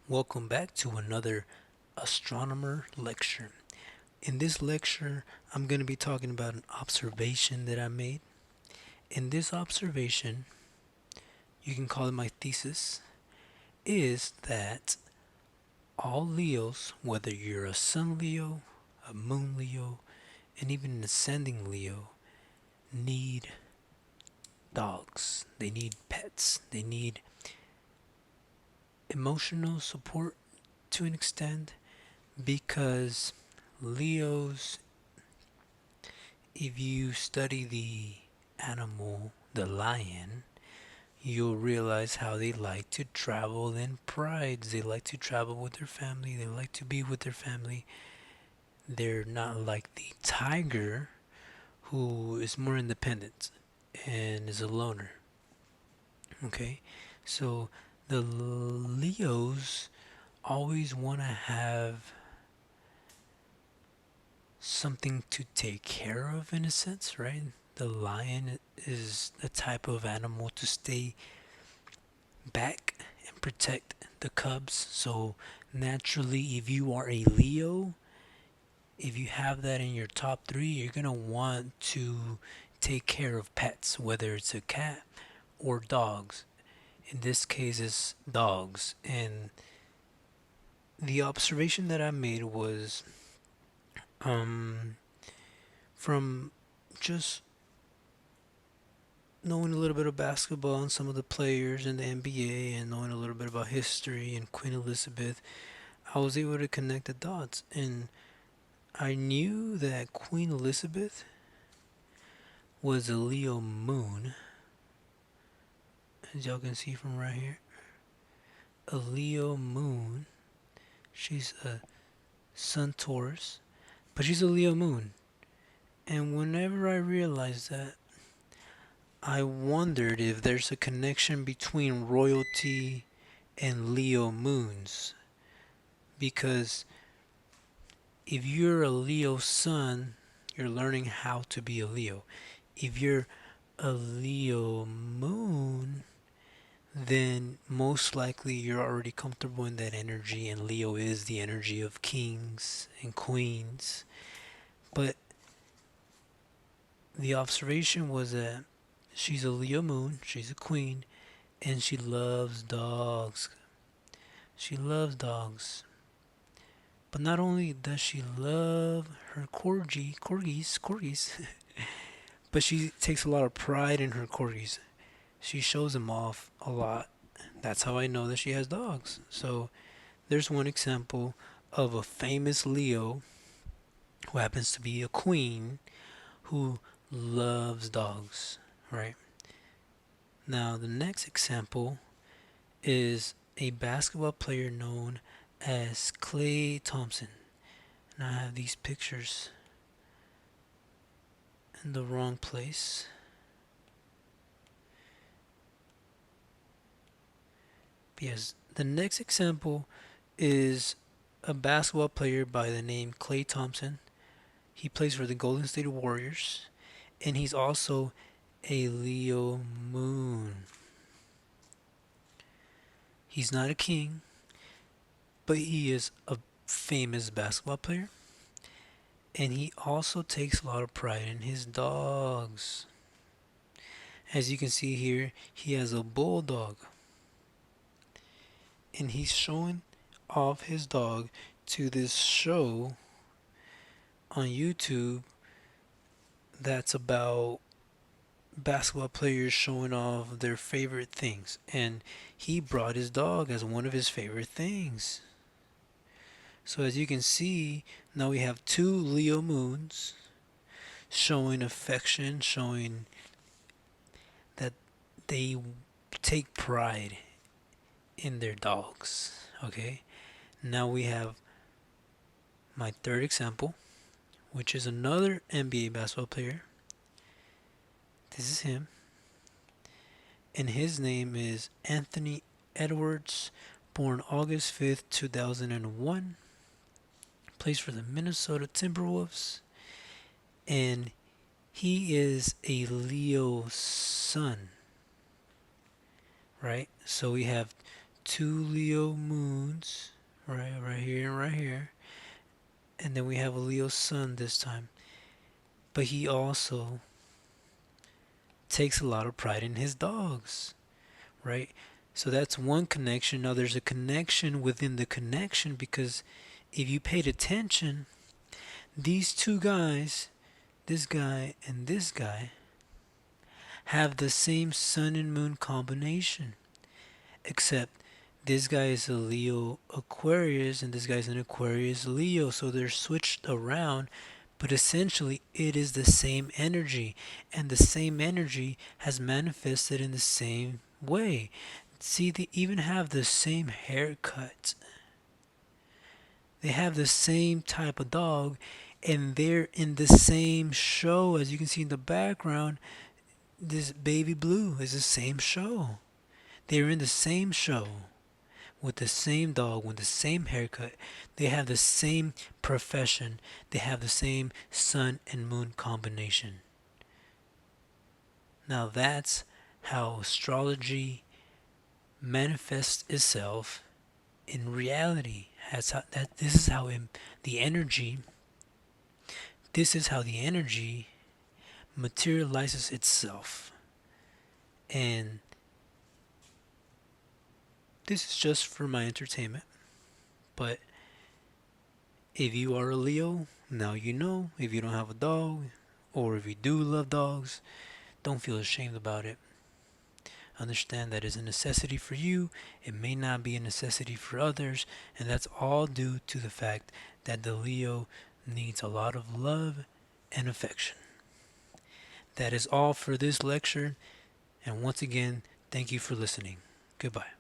Welcome back to another astronomer lecture. In this lecture, I'm going to be talking about an observation that I made. In this observation, you can call it my thesis, is that all Leos, whether you're a Sun Leo, a Moon Leo, and even an Ascending Leo, need dogs. They need pets. They need emotional support to an extent because Leos, if you study the animal, the lion, you'll realize how they like to travel in prides. They like to travel with their family. They like to be with their family. They're not like the tiger, who is more independent and is a loner. Okay, so the Leos always want to have something to take care of in a sense, right? The lion is the type of animal to stay back and protect the cubs. So naturally, if you are a Leo, if you have that in your top three, you're gonna want to take care of pets, whether it's a cat or dogs. In this case, it's dogs. And the observation that I made was um, from just knowing a little bit of basketball and some of the players in the NBA and knowing a little bit about history and Queen Elizabeth, I was able to connect the dots. And I knew that Queen Elizabeth was a Leo moon, as y'all can see from right here. A Leo moon. She's a Sun Taurus, but she's a Leo moon. And whenever I realized that, I wondered if there's a connection between royalty and Leo moons. Because if you're a Leo sun, you're learning how to be a Leo. If you're a Leo moon, then most likely you're already comfortable in that energy, and Leo is the energy of kings and queens. But the observation was that she's a Leo moon, she's a queen, and she loves dogs. She loves dogs. But not only does she love her corgis, but she takes a lot of pride in her corgis. She shows them off a lot. That's how I know that she has dogs. So there's one example of a famous Leo who happens to be a queen who loves dogs, right? Now, the next example is a basketball player known as Klay Thompson. And I have these pictures in the wrong place. Yes, the next example is a basketball player by the name Klay Thompson. He plays for the Golden State Warriors, and he's also a Leo moon. He's not a king, but he is a famous basketball player, and he also takes a lot of pride in his dogs. As you can see here, he has a bulldog, and he's showing off his dog to this show on YouTube that's about basketball players showing off their favorite things. And he brought his dog as one of his favorite things. So as you can see, now we have two Leo moons showing affection, showing that they take pride in their dogs. Okay, now we have my third example, which is another NBA basketball player. This is him, and his name is Anthony Edwards, born August 5th, 2001. Plays for the Minnesota Timberwolves, and he is a Leo sun, right? So we have two Leo moons, right here and right here, and then we have a Leo sun this time. But he also takes a lot of pride in his dogs, right? So that's one connection. Now there's a connection within the connection, because if you paid attention, these two guys, this guy and this guy, have the same sun and moon combination, except this guy is a Leo Aquarius and this guy's an Aquarius Leo, so they're switched around, but essentially it is the same energy, and the same energy has manifested in the same way. See, they even have the same haircut. They have the same type of dog, and they're in the same show. As you can see in the background, this baby blue is the same show. They're in the same show with the same dog, with the same haircut. They have the same profession. They have the same sun and moon combination. Now that's how astrology manifests itself in reality. This is how the energy. This is how the energy materializes itself, and this is just for my entertainment. But if you are a Leo, now you know. If you don't have a dog, or if you do love dogs, don't feel ashamed about it. Understand that it's a necessity for you. It may not be a necessity for others, and that's all due to the fact that the Leo needs a lot of love and affection. That is all for this lecture, and once again, thank you for listening. Goodbye.